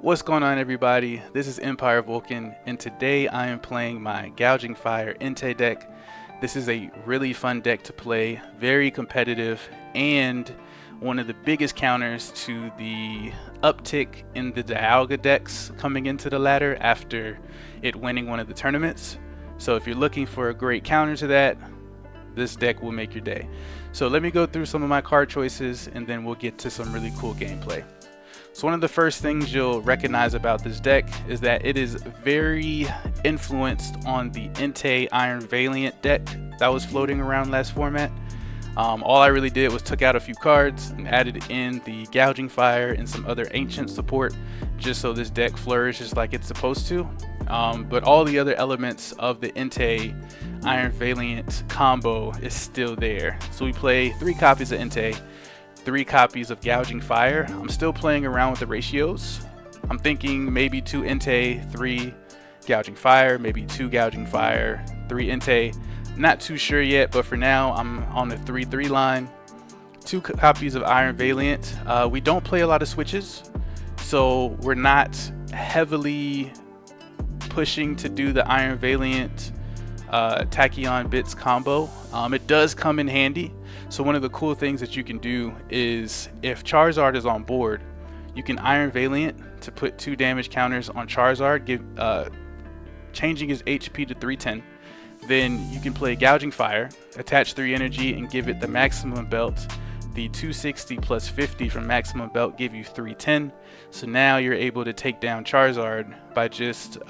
What's going on, everybody? This is Empire Vulcan, and today I am playing my Gouging Fire Entei deck. This is a really fun deck to play, very competitive, and one of the biggest counters to the uptick in the Dialga decks coming into the ladder after it winning one of the tournaments. So if you're looking for a great counter to that, this deck will make your day. So let me go through some of my card choices, and then we'll get to some really cool gameplay. So one of the first things you'll recognize about this deck is that it is very influenced on the Entei Iron Valiant deck that was floating around last format. All I really did was took out a few cards and added in the Gouging Fire and some other ancient support just so this deck flourishes like it's supposed to. But all the other elements of the Entei Iron Valiant combo is still there. So we play 3 copies of Entei, 3 copies of Gouging Fire. I'm still playing around with the ratios. I'm thinking maybe 2 Entei, 3 Gouging Fire, maybe 2 Gouging Fire, 3 Entei. Not too sure yet, but for now I'm on the 3-3 line. 2 copies of Iron Valiant. We don't play a lot of switches, so we're not heavily pushing to do the Iron Valiant Tachyon Bits combo. It does come in handy. So one of the cool things that you can do is if Charizard is on board, you can Iron Valiant to put 2 damage counters on Charizard, changing his HP to 310. Then you can play Gouging Fire, attach 3 energy, and give it the Maximum Belt. The 260 plus 50 from Maximum Belt give you 310. So now you're able to take down Charizard by just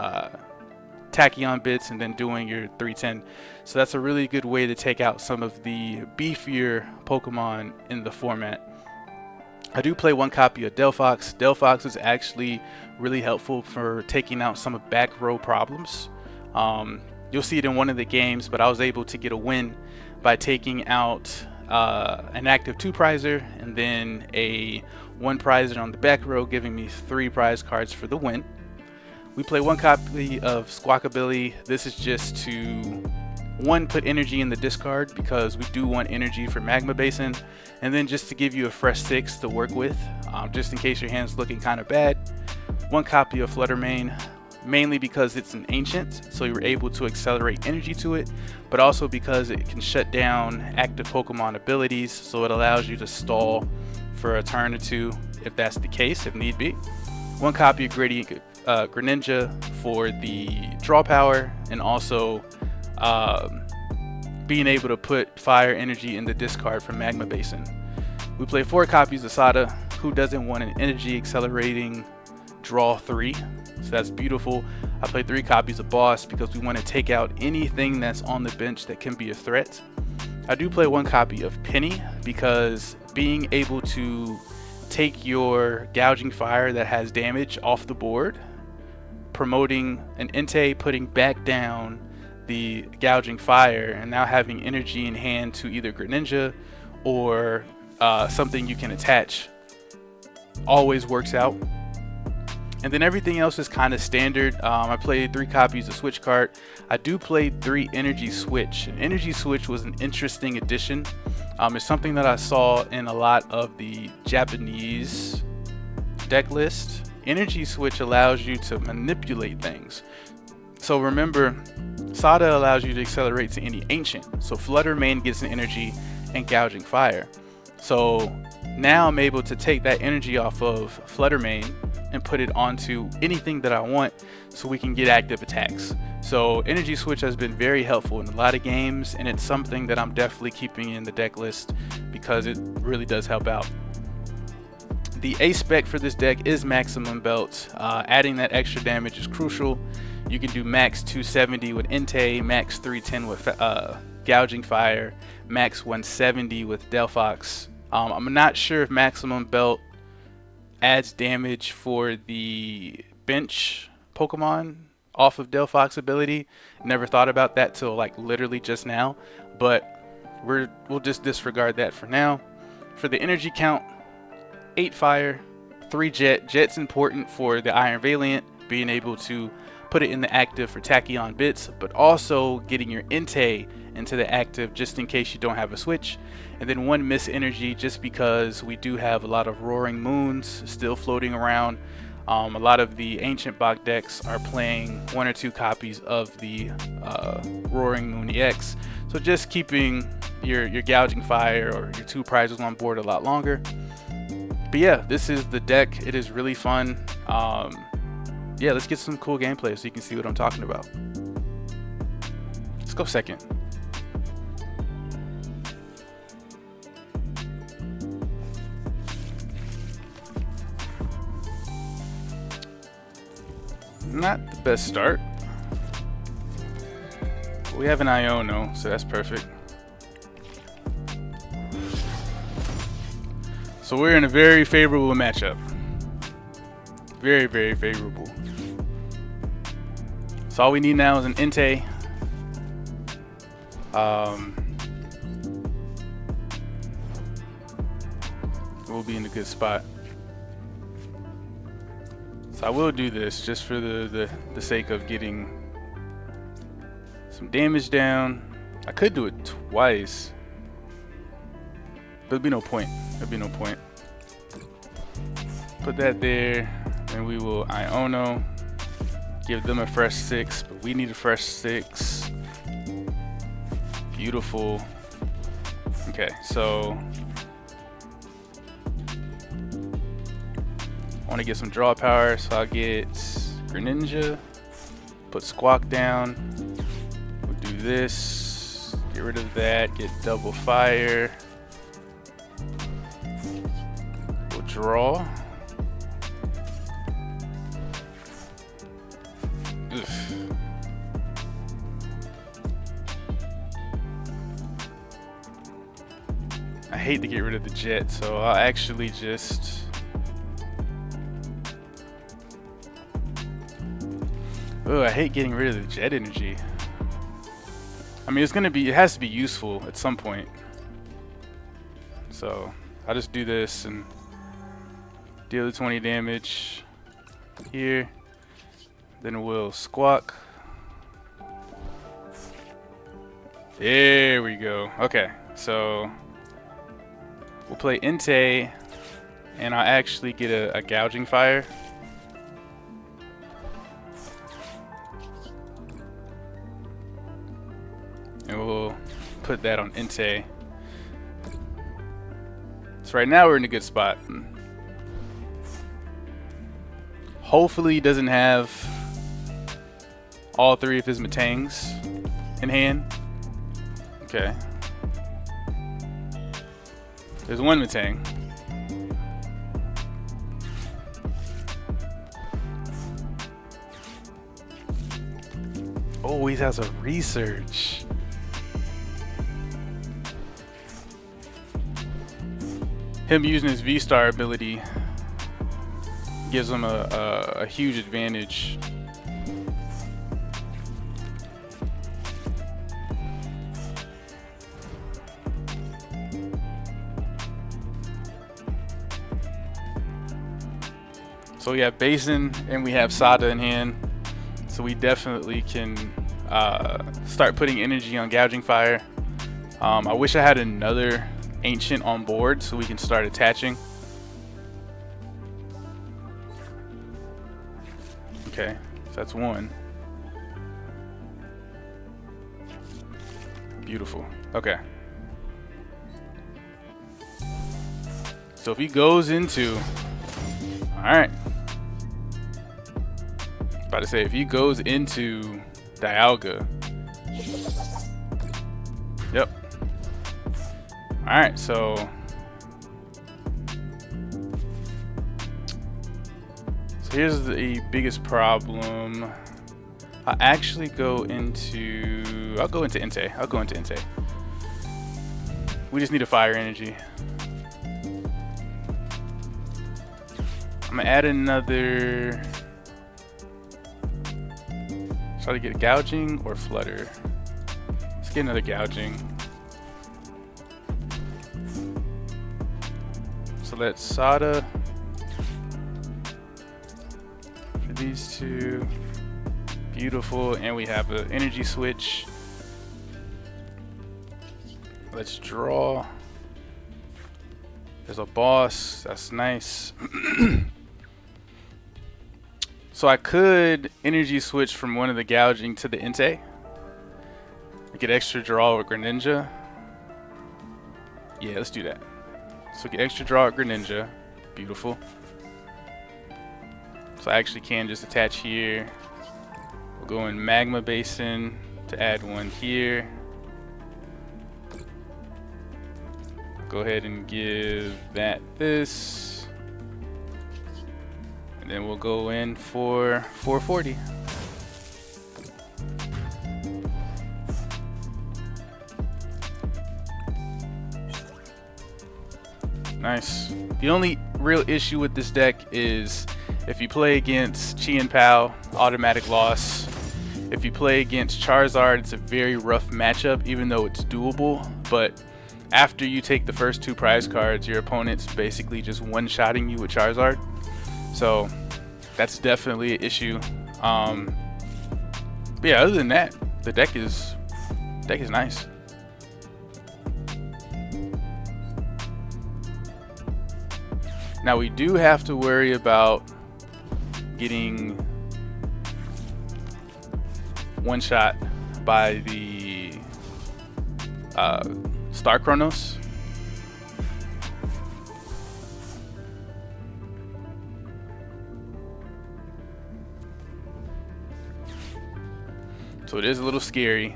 Tachyon Bits and then doing your 310. So that's a really good way to take out some of the beefier Pokemon in the format. I do play 1 copy of Delphox. Delphox is actually really helpful for taking out some of back row problems. You'll see it in one of the games, but I was able to get a win by taking out an active 2 prizer and then a 1 prizer on the back row, giving me 3 prize cards for the win. We play 1 copy of Squawkabilly. This is just to, 1, put energy in the discard because we do want energy for Magma Basin, and then just to give you a fresh 6 to work with, just in case your hand's looking kind of bad. 1 copy of Flutter Mane, mainly because it's an ancient, so you're able to accelerate energy to it, but also because it can shut down active Pokemon abilities, so it allows you to stall for a turn or 2 if that's the case, if need be. 1 copy of Radiant Greninja for the draw power, and also being able to put fire energy in the discard from Magma Basin. We play 4 copies of Sada. Who doesn't want an energy accelerating draw 3? So that's beautiful. I play 3 copies of Boss because we want to take out anything that's on the bench that can be a threat. I do play 1 copy of Penny because being able to take your Gouging Fire that has damage off the board, promoting an Entei, putting back down the Gouging Fire, and now having energy in hand to either Greninja or something you can attach, always works out. And then everything else is kind of standard. I played 3 copies of Switch Cart. I do play 3 Energy Switch. Energy Switch was an interesting addition. It's something that I saw in a lot of the Japanese deck list. Energy Switch allows you to manipulate things. So remember, Sada allows you to accelerate to any ancient. So Flutter Mane gets an energy and Gouging Fire. So now I'm able to take that energy off of Flutter Mane and put it onto anything that I want so we can get active attacks. So Energy Switch has been very helpful in a lot of games, and it's something that I'm definitely keeping in the deck list because it really does help out. The A spec for this deck is Maximum Belt. Adding that extra damage is crucial. You can do max 270 with Entei, max 310 with Gouging Fire, max 170 with Delphox. I'm not sure if Maximum Belt adds damage for the bench Pokemon off of Delphox ability. Never thought about that till like literally just now, but we'll just disregard that for now. For the energy count, 8 fire, 3 jet. Jet's important for the Iron Valiant, being able to put it in the active for Tachyon Bits, but also getting your Entei into the active just in case you don't have a switch. And then 1 miss energy just because we do have a lot of Roaring Moons still floating around. A lot of the ancient Bach decks are playing 1 or 2 copies of the Roaring Moon EX, so just keeping your Gouging Fire or your 2 prizes on board a lot longer. But yeah, this is the deck. It is really fun. Yeah, let's get some cool gameplay so you can see what I'm talking about. Let's go second. Not the best start. We have an Iono, so that's perfect. So we're in a very favorable matchup. Very, very favorable. So all we need now is an Entei. We'll be in a good spot. So I will do this just for the sake of getting some damage down. I could do it twice, but there'd be no point. There'd be no point. Put that there, and we will Iono. Give them a fresh 6, but we need a fresh 6. Beautiful. Okay, so I want to get some draw power, so I'll get Greninja, put Squawk down, we'll do this, get rid of that, get double fire, we'll draw. Oof. I hate to get rid of the jet, so I'll actually just oh, I hate getting rid of the jet energy. I mean, it has to be useful at some point. So I'll just do this and deal the 20 damage here. Then we'll Squawk. There we go. Okay, so we'll play Entei, and I'll actually get a Gouging Fire. And we'll put that on Entei. So right now we're in a good spot. Hopefully he doesn't have all 3 of his Matangs in hand. Okay. There's 1 Matang. Oh, he has a research. Him using his Vstar ability gives him a huge advantage. So we have Basin and we have Sada in hand, so we definitely can start putting energy on Gouging Fire. I wish I had another ancient on board so we can start attaching. Okay, so that's 1. Beautiful. Okay. So if he goes into, all right. About to say, if he goes into Dialga. Yep. Alright, so here's the biggest problem. I'll actually go into Entei. I'll go into Entei. We just need a fire energy. I'm gonna add another. Try to get Gouging or Flutter. Let's get another Gouging. So let's Sada for these 2. Beautiful, and we have an Energy Switch. Let's draw. There's a boss. That's nice. So I could energy switch from one of the gouging to the Entei. Get extra draw with Greninja. Yeah, let's do that. So get extra draw with Greninja. Beautiful. So I actually can just attach here. We'll go in Magma Basin to add one here. Go ahead and give that this. And then we'll go in for 440. Nice. The only real issue with this deck is if you play against Chi and Pao, automatic loss. If you play against Charizard, it's a very rough matchup, even though it's doable. But after you take the first 2 prize cards, your opponent's basically just one-shotting you with Charizard. So that's definitely an issue. But yeah, other than that, the deck is nice. Now we do have to worry about getting one shot by the Star Chronos. So it is a little scary.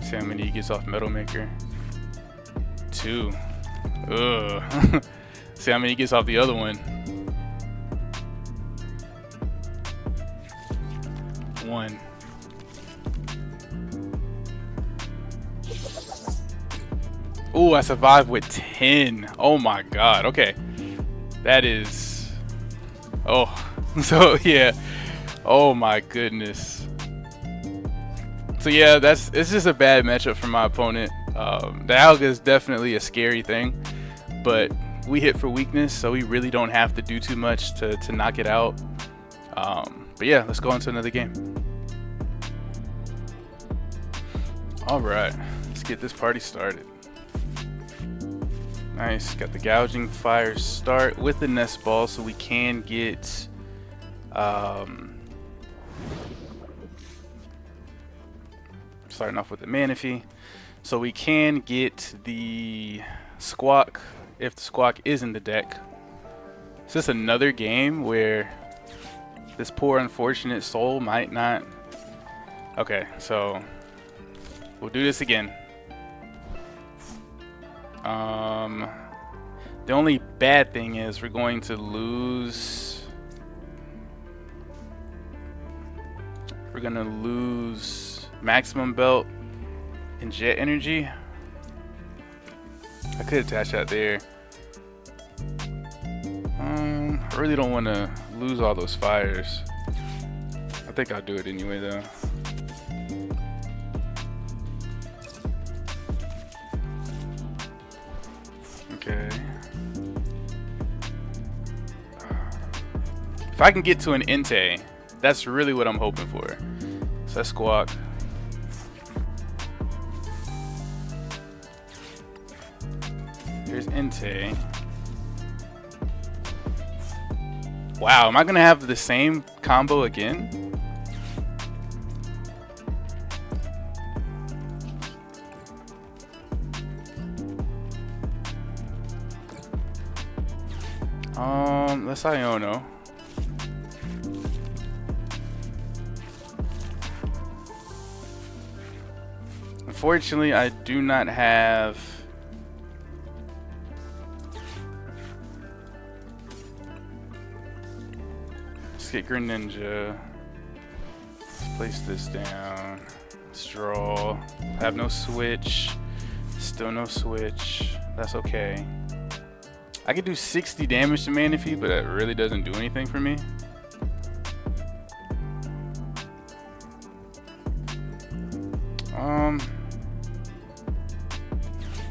See how many he gets off Metal Maker. 2. Ugh. See how many he gets off the other one. 1. Ooh, I survived with 10. Oh my god. Okay. That is... Oh. So, yeah. Oh my goodness. So yeah, it's just a bad matchup for my opponent. Dialga is definitely a scary thing, but we hit for weakness, so we really don't have to do too much to knock it out. But yeah, let's go on to another game. All right, let's get this party started. Nice, got the Gouging Fire start with the Nest Ball, so we can get starting off with the Manaphy, so we can get the Squawk if the Squawk is in the deck. Is this another game where this poor unfortunate soul might not? Okay, so we'll do this again. The only bad thing is we're going to lose. We're gonna lose Maximum Belt and Jet Energy. I could attach that there. I really don't want to lose all those fires. I think I'll do it anyway though. Okay. If I can get to an Entei, that's really what I'm hoping for. So that's Squawk. Here's Entei. Wow, am I gonna have the same combo again? Let's Iono. Unfortunately, I do not have get Greninja. Let's place this down. Let's draw. Have no switch. Still no switch. That's okay. I could do 60 damage to Manaphy, but that really doesn't do anything for me.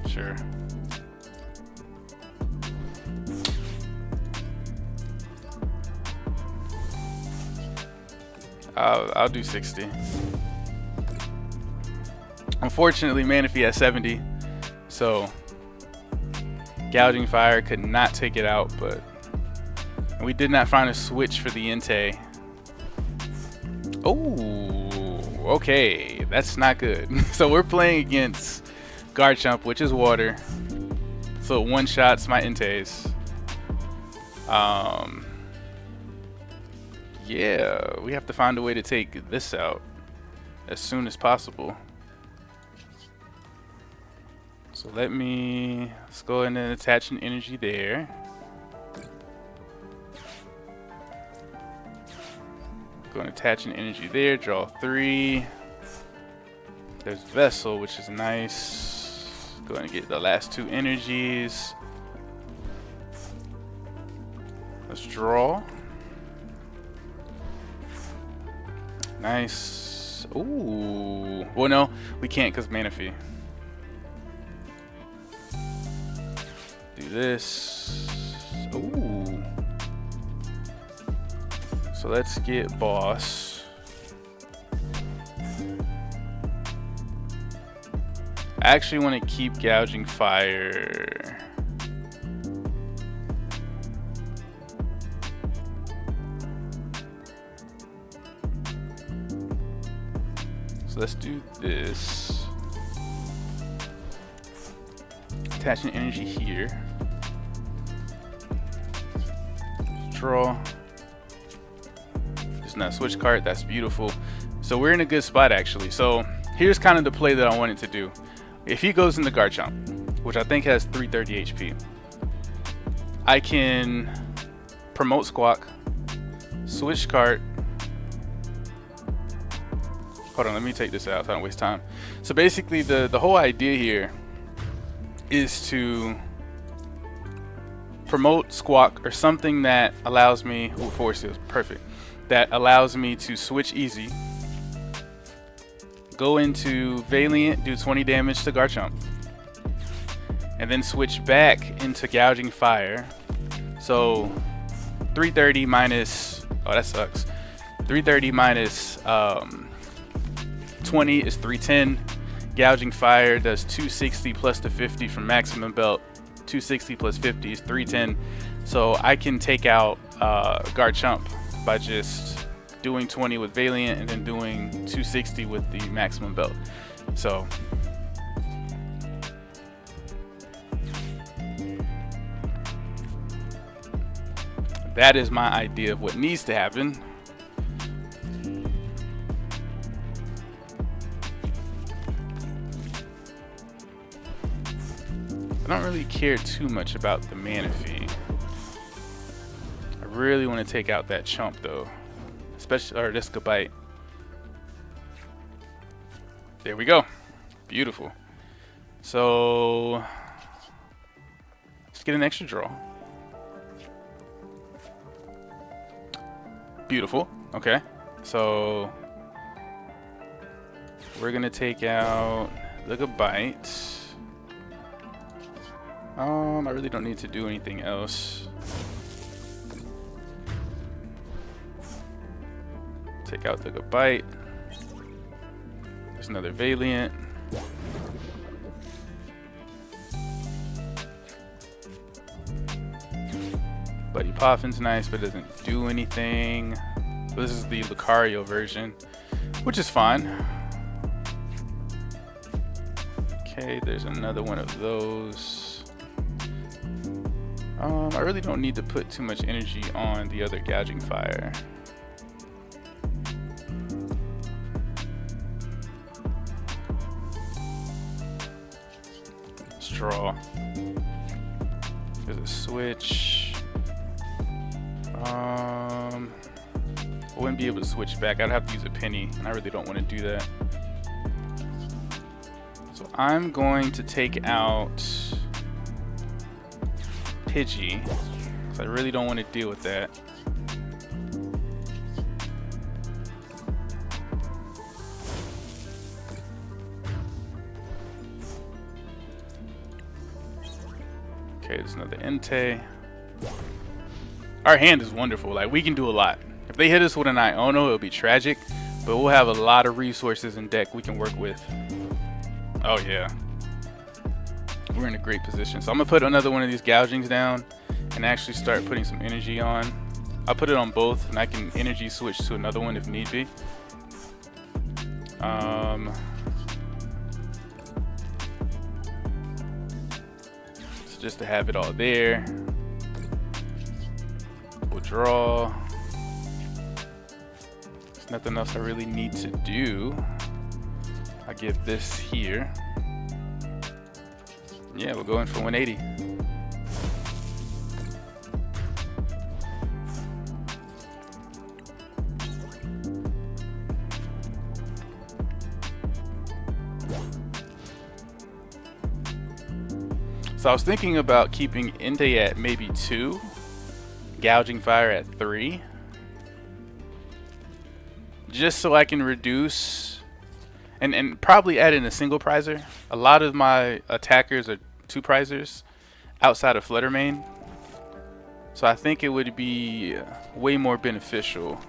Sure. I'll do 60. Unfortunately, Manaphy has 70, so Gouging Fire could not take it out, but we did not find a switch for the Entei. Oh, okay, that's not good. So we're playing against Garchomp, which is water. So one shots my Enteis. Yeah, we have to find a way to take this out as soon as possible. So let's go ahead and attach an energy there. Go and attach an energy there, draw 3. There's Vessel, which is nice. Go ahead and get the last 2 energies. Let's draw. Nice. Ooh. Well, no, we can't because Manaphy. Do this. Ooh. So let's get Boss. I actually want to keep Gouging Fire. So let's do this. Attach an energy here. Draw. Just not Switch Cart. That's beautiful. So we're in a good spot actually. So here's kind of the play that I wanted to do. If he goes into Garchomp, which I think has 330 HP, I can promote Squawk, Switch Cart. Hold on, let me take this out so I don't waste time. So basically the whole idea here is to promote Squawk or something that allows me, ooh, Force Seals, perfect, that allows me to switch easy, go into Valiant, do 20 damage to Garchomp, and then switch back into Gouging Fire. So 330 minus, oh that sucks, 330 minus 20 is 310. Gouging Fire does 260 plus the 50 from Maximum Belt. 260 plus 50 is 310. So I can take out Garchomp by just doing 20 with Valiant and then doing 260 with the Maximum Belt. So that is my idea of what needs to happen. I don't really care too much about the Manaphy. I really want to take out that Chump though, especially, or this Gabite. There we go, beautiful. So let's get an extra draw. Beautiful. Okay, so we're gonna take out the Gabite. I really don't need to do anything else. Take out the Gabite. There's another Valiant. Buddy Poffin's nice, but doesn't do anything. This is the Lucario version, which is fine. Okay, there's another one of those. I really don't need to put too much energy on the other Gouging Fire. Let's draw. There's a switch. I wouldn't be able to switch back. I'd have to use a Penny, and I really don't want to do that. So I'm going to take out Pidgey, because I really don't want to deal with that. Okay, there's another Entei. Our hand is wonderful. Like, we can do a lot. If they hit us with an Iono, it'll be tragic, but we'll have a lot of resources in deck we can work with. Oh yeah. we're in a great position. So I'm gonna put another one of these gougings down and actually start putting some energy on. I'll put it on both, and I can energy switch to another one if need be. So just to have it all there, we'll draw. There's nothing else I really need to do. I get this here. Yeah, we'll go in for 180. So I was thinking about keeping Entei at maybe 2, Gouging Fire at 3, just so I can reduce, and probably add in a single prizer. A lot of my attackers are 2 prizers outside of Flutter Mane, so I think it would be way more beneficial.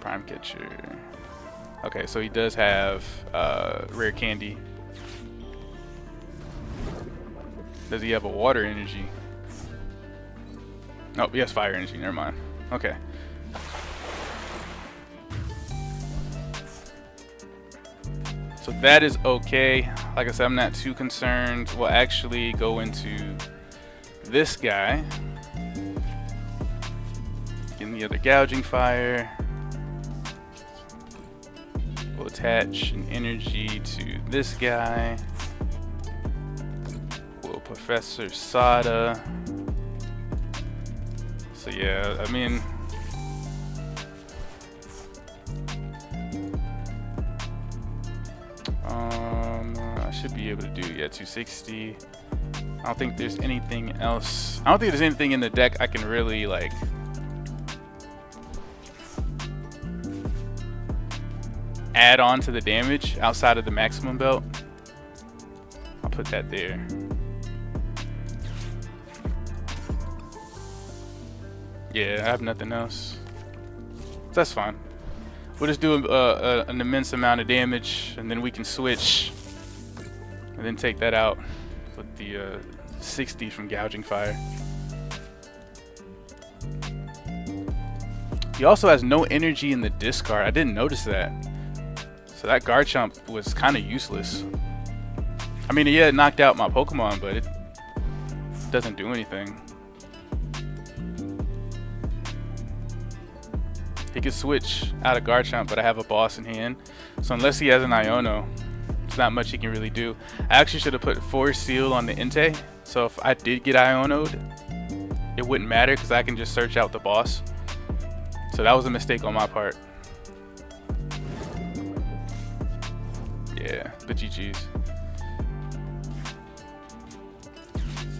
Prime Catcher. Okay, so he does have rare candy. Does he have a water energy? Oh, he has fire energy, never mind. Okay. So that is okay. Like I said, I'm not too concerned. We'll actually go into this guy. Get the other Gouging Fire. We'll attach an energy to this guy. We'll Professor Sada. So yeah, I mean, I should be able to do, yeah, 260. I don't think there's anything else. I don't think there's anything in the deck I can really like add on to the damage outside of the Maximum Belt. I'll put that there. Yeah, I have nothing else. That's fine. We'll just do an immense amount of damage, and then we can switch, and then take that out with the 60 from Gouging Fire. He also has no energy in the discard. I didn't notice that. So that Garchomp was kind of useless. I mean, yeah, it knocked out my Pokemon, but it doesn't do anything. He could switch out of Garchomp, but I have a boss in hand. So unless he has an Iono, there's not much he can really do. I actually should have put Force Seal on the Entei. So if I did get Iono'd, it wouldn't matter because I can just search out the boss. So that was a mistake on my part. Yeah, the GG's.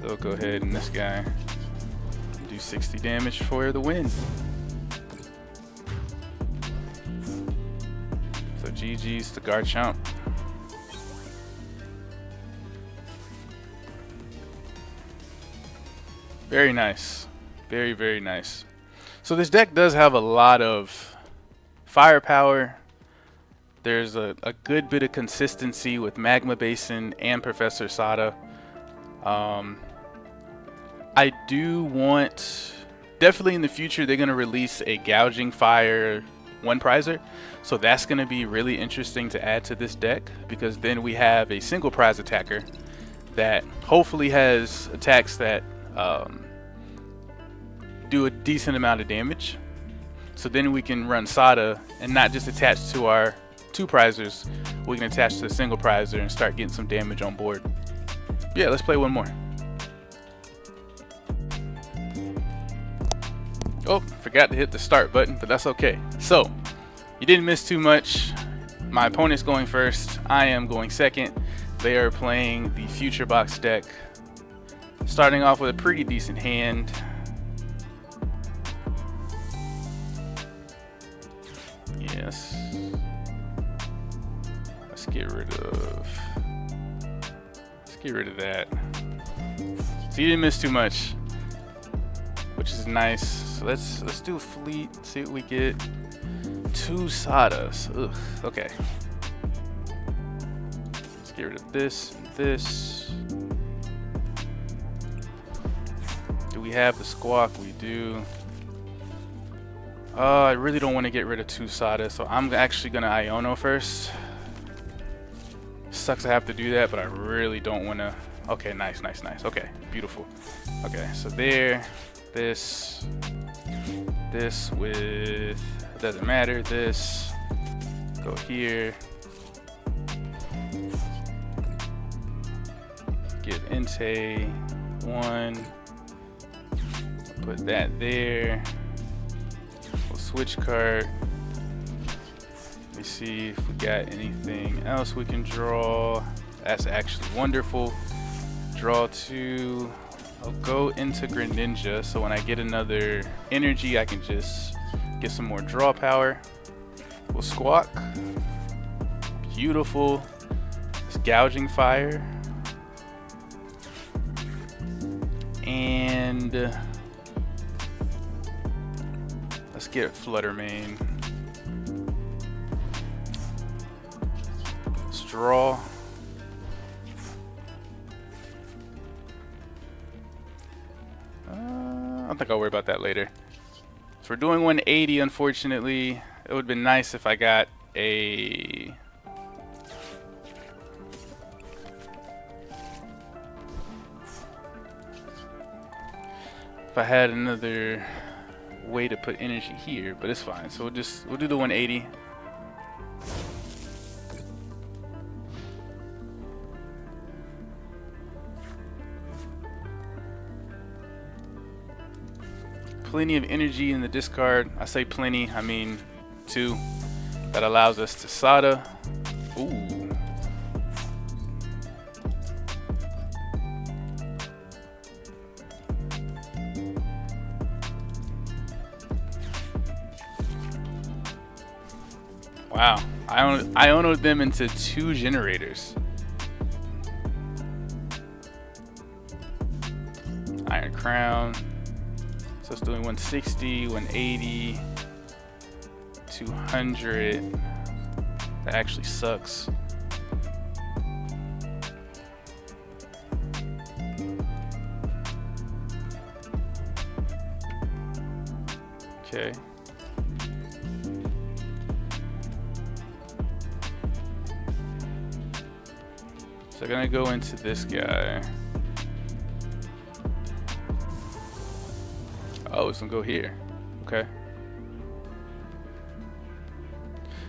So go ahead and this guy do 60 damage for the win. So GG's to Garchomp. Very nice. Very, very nice. So this deck does have a lot of firepower. There's a good bit of consistency with Magma Basin and Professor Sada. I do want, definitely in the future, they're going to release a Gouging Fire 1 prizer. So that's going to be really interesting to add to this deck, because then we have a single prize attacker that hopefully has attacks that do a decent amount of damage. So then we can run Sada and not just attach to our 2 prizers. We can attach to a single prizer and start getting some damage on board. Yeah, let's play one more. Oh, forgot to hit the start button, but that's okay. So, you didn't miss too much. My opponent's going first. I am going second. They are playing the Future Box deck. Starting off with a pretty decent hand. Yes. Let's get rid of that. So you didn't miss too much, which is nice. So let's do Fleet, see what we get. 2 Sadas. Ugh, okay. Let's get rid of this and this. Do we have the Squawk? We do. I really don't want to get rid of 2 Sadas, so I'm actually going to Iono first. Sucks I have to do that, but I really don't want to. Okay, nice, nice, nice. Okay, beautiful. Okay, so there, this with, it doesn't matter, this, go here. Give Entei 1, put that there. We'll switch cart. Let me see if we got anything else we can draw. That's actually wonderful. Draw 2. I'll go into Greninja, so when I get another energy, I can just get some more draw power. We'll Squawk. Beautiful. It's Gouging Fire. And let's get Flutter Mane. Let's draw. I think I'll worry about that later. So we're doing 180, unfortunately. It would have been nice if I got a... if I had another way to put energy here, but it's fine. So we'll do the 180. Plenty of energy in the discard. I say plenty, I mean 2. That allows us to Sada. Ooh. Wow. I Iono'd them into 2 generators. Iron Crown. So it's doing 160, 180, 200. That actually sucks. Okay. So I'm gonna go into this guy. Oh, it's gonna go here. Okay.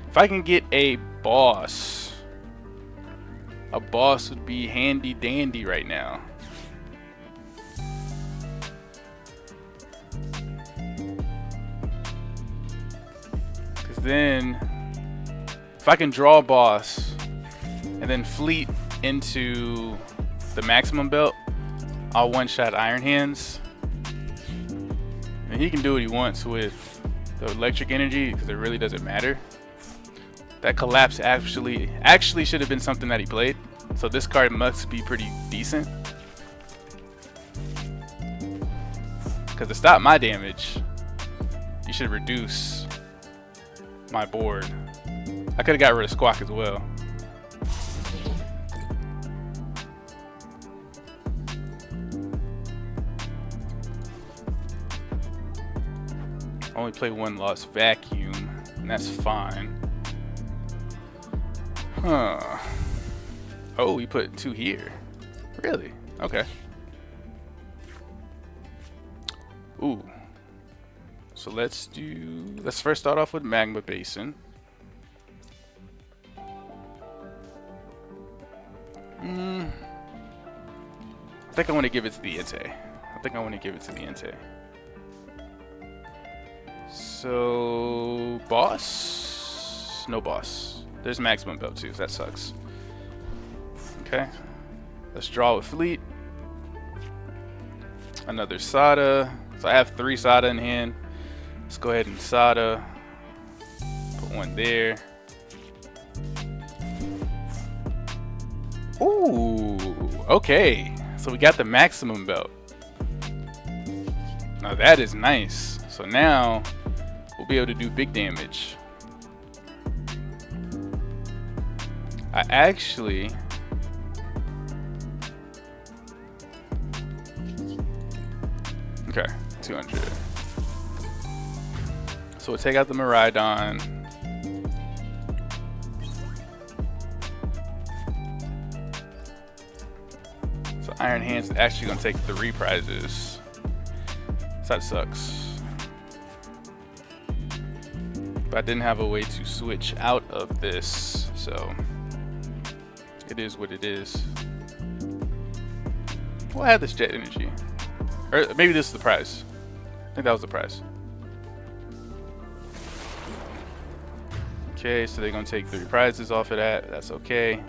If I can get a boss would be handy dandy right now. Because then, if I can draw a boss and then fleet into the Maximum Belt, I'll one-shot Iron Hands. And he can do what he wants with the electric energy because it really doesn't matter. That collapse actually should have been something that he played. So this card must be pretty decent. Because to stop my damage, you should reduce my board. I could have got rid of Squawk as well. Only play 1 Lost Vacuum, and that's fine. Huh. Oh, we put 2 here. Really? Okay. Ooh. So let's first start off with Magma Basin. I think I want to give it to the Entei. So, boss? No boss. There's Maximum Belt too, that sucks. Okay. Let's draw with Fleet. Another Sada. So I have 3 Sada in hand. Let's go ahead and Sada. Put 1 there. Ooh, okay. So we got the Maximum Belt. Now that is nice. So now we'll be able to do big damage. I actually... Okay, 200. So we'll take out the Miraidon. So Iron Hands is actually going to take 3 prizes. So that sucks. But I didn't have a way to switch out of this, so it is what it is. Well, I had this Jet Energy. Or maybe this is the prize. I think that was the prize. Okay, so they're gonna take 3 prizes off of that. That's okay.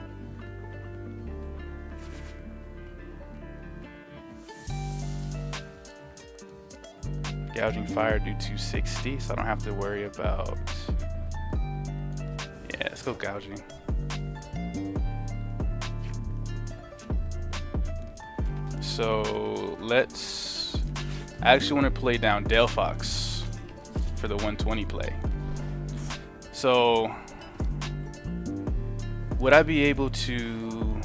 Gouging Fire do 260, so I don't have to worry about... Yeah, let's go Gouging. So let's... I actually want to play down Delphox for the 120 play. So would I be able to...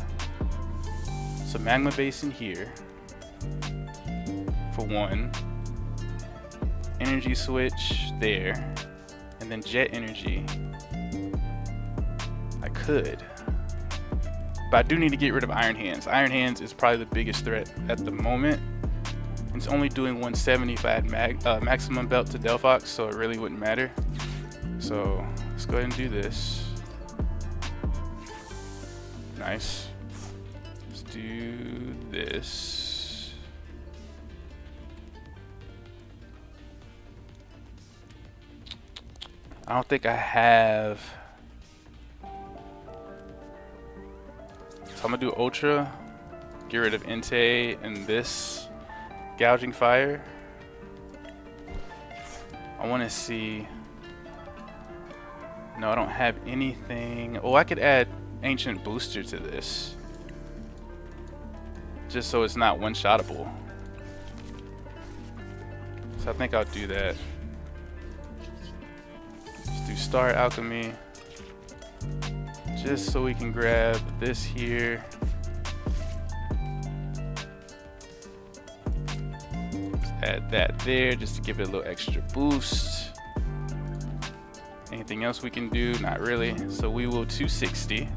So Magma Basin here for 1. Energy Switch there, and then Jet Energy. I could, but I do need to get rid of Iron Hands. Iron Hands is probably the biggest threat at the moment. It's only doing 170 if I had Maximum Belt to Delphox, so it really wouldn't matter. So let's go ahead and do this. Nice. Let's do this. I don't think I have. So I'm gonna do Ultra, get rid of Entei and this Gouging Fire. I want to see. No, I don't have anything. Oh, I could add Ancient Booster to this, just so it's not one-shottable. So I think I'll do that. Do Star Alchemy, just so we can grab this here. Let's add that there just to give it a little extra boost. Anything else we can do? Not really. So we will 260.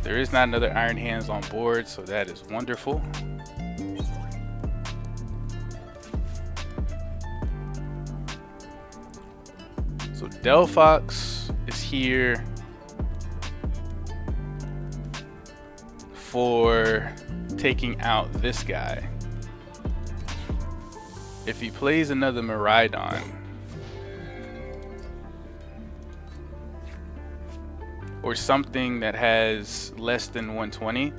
There is not another Iron Hands on board, so that is wonderful. So Delphox is here for taking out this guy. If he plays another Miraidon, or something that has less than 120,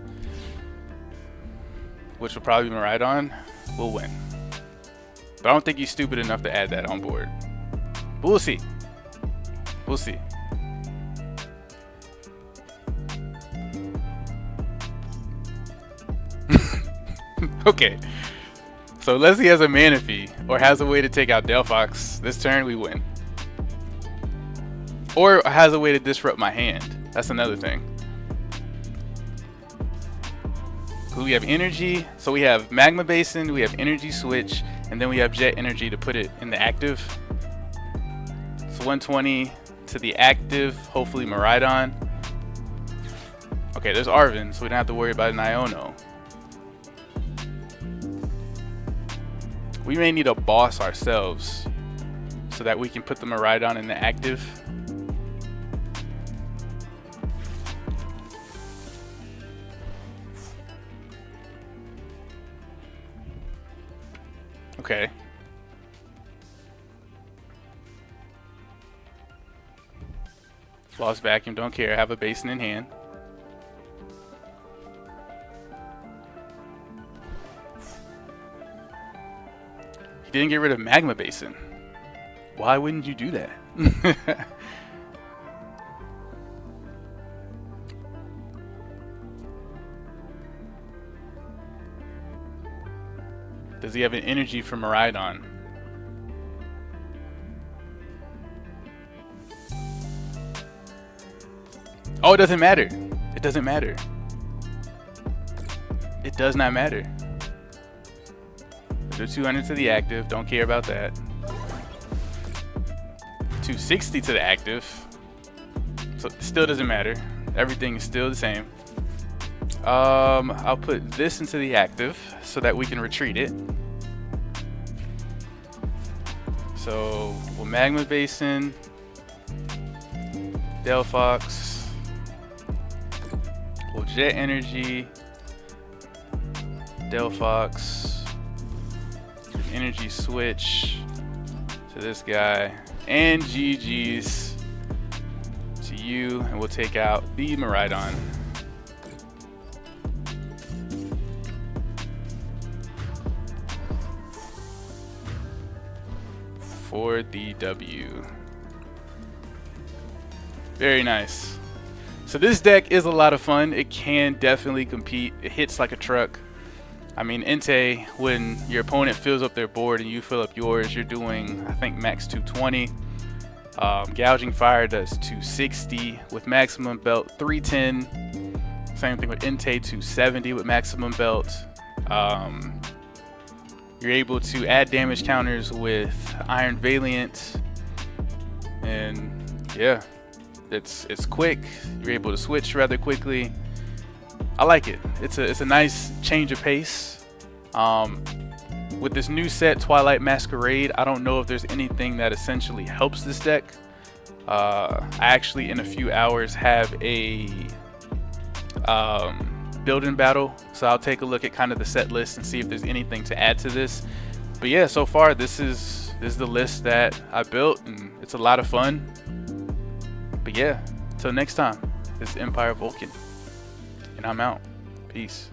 which will probably be Miraidon, we'll win. But I don't think he's stupid enough to add that on board. But we'll see. We'll see. Okay. So unless he has a Manaphy or has a way to take out Delphox this turn, we win. Or has a way to disrupt my hand. That's another thing. We have energy, so we have Magma Basin, we have Energy Switch, and then we have Jet Energy to put it in the active. So 120 to the active, hopefully Miraidon. Okay, there's Arven, so we don't have to worry about an Iono. We may need a boss ourselves so that we can put the Miraidon in the active. Okay. Lost Vacuum, don't care. Have a basin in hand. He didn't get rid of Magma Basin. Why wouldn't you do that? Does he have an energy from Miraidon? Oh, it doesn't matter. It doesn't matter. It does not matter. Do 200 to the active. Don't care about that. 260 to the active. So it still doesn't matter. Everything is still the same. I'll put this into the active so that we can retreat it. So we'll Magma Basin, Delphox, we'll Jet Energy, Delphox, Energy Switch to this guy, and GG's to you, and we'll take out the Miraidon. For the W. Very nice. So this deck is a lot of fun. It can definitely compete. It hits like a truck. I mean, Entei, when your opponent fills up their board and you fill up yours, you're doing, I think, max 220. Gouging Fire does 260 with Maximum Belt 310. Same thing with Entei, 270 with Maximum Belt. You're able to add damage counters with Iron Valiant, and yeah, it's quick. You're able to switch rather quickly. I like it. It's a nice change of pace. With this new set, Twilight Masquerade, I don't know if there's anything that essentially helps this deck. I actually, in a few hours, have a building battle, so I'll take a look at kind of the set list and see if there's anything to add to this. But yeah, so far this is the list that I built, and it's a lot of fun. But yeah, until next time, this is Empire Vulcan, and I'm out. Peace.